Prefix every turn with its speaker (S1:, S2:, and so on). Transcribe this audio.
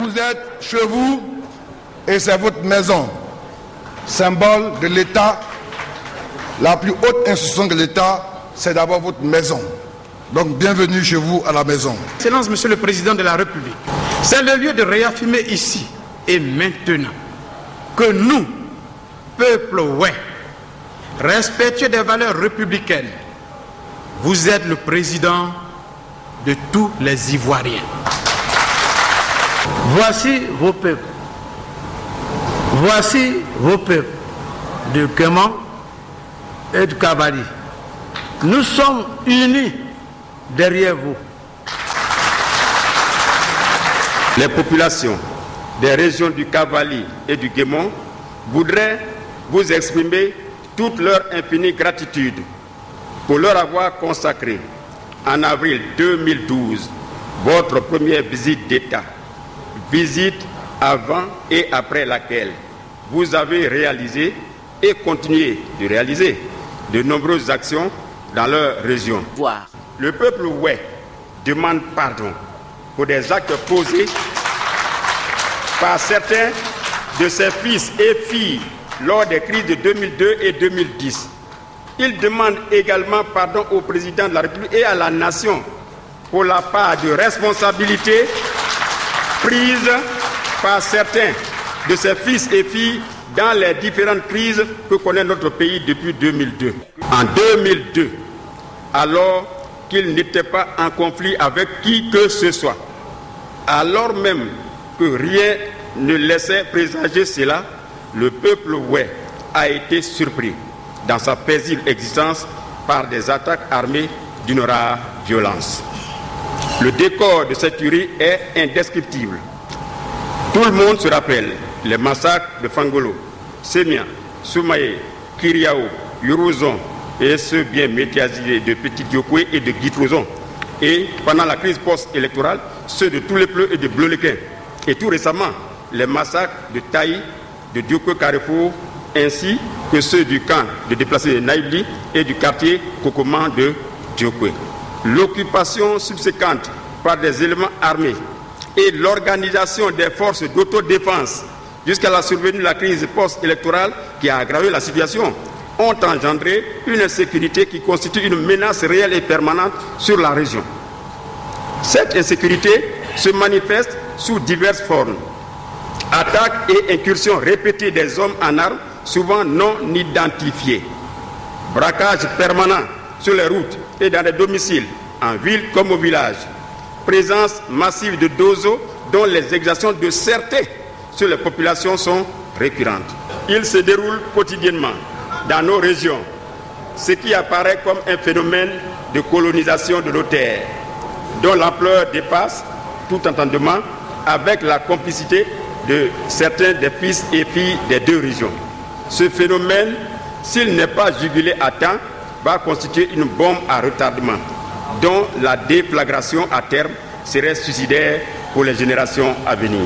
S1: Vous êtes chez vous et c'est votre maison, symbole de l'État. La plus haute institution de l'État, c'est d'abord votre maison. Donc bienvenue chez vous à la maison.
S2: Excellence, Monsieur le Président de la République, c'est le lieu de réaffirmer ici et maintenant que nous, peuple ouai, respectueux des valeurs républicaines, vous êtes le président de tous les Ivoiriens.
S3: Voici vos peuples. Voici vos peuples de Kéman et de Kavali. Nous sommes unis derrière vous.
S4: Les populations des régions du Kavali et du Kéman voudraient vous exprimer toute leur infinie gratitude pour leur avoir consacré en avril 2012 votre première visite d'État, visite avant et après laquelle vous avez réalisé et continué de réaliser de nombreuses actions dans leur région. Le peuple ouai demande pardon pour des actes posés par certains de ses fils et filles lors des crises de 2002 et 2010. Il demande également pardon au président de la République et à la nation pour la part de responsabilité prise par certains de ses fils et filles dans les différentes crises que connaît notre pays depuis 2002. En 2002, alors qu'il n'était pas en conflit avec qui que ce soit, alors même que rien ne laissait présager cela, le peuple ouai a été surpris dans sa paisible existence par des attaques armées d'une rare violence. Le décor de cette tuerie est indescriptible. Tout le monde se rappelle les massacres de Fangolo, Sémia, Soumaye, Kiriao, Yuruzon et ceux bien médiatisés de Petit Diokwe et de Guitrozon. Et pendant la crise post-électorale, ceux de Toulepleu et de Bleulequin. Et tout récemment, les massacres de Taï, de Diokwe Carrefour, ainsi que ceux du camp de déplacés de Naïbli et du quartier Kokoman de Diokwe. L'occupation subséquente par des éléments armés et l'organisation des forces d'autodéfense jusqu'à la survenue de la crise post-électorale qui a aggravé la situation ont engendré une insécurité qui constitue une menace réelle et permanente sur la région. Cette insécurité se manifeste sous diverses formes. Attaques et incursions répétées des hommes en armes, souvent non identifiés. Braquage permanent sur les routes et dans les domiciles, en ville comme au village. Présence massive de dozos dont les exactions de certains sur les populations sont récurrentes. Il se déroule quotidiennement dans nos régions, ce qui apparaît comme un phénomène de colonisation de nos terres, dont l'ampleur dépasse tout entendement avec la complicité de certains des fils et filles des deux régions. Ce phénomène, s'il n'est pas jugulé à temps, va constituer une bombe à retardement, dont la déflagration à terme serait suicidaire pour les générations à venir.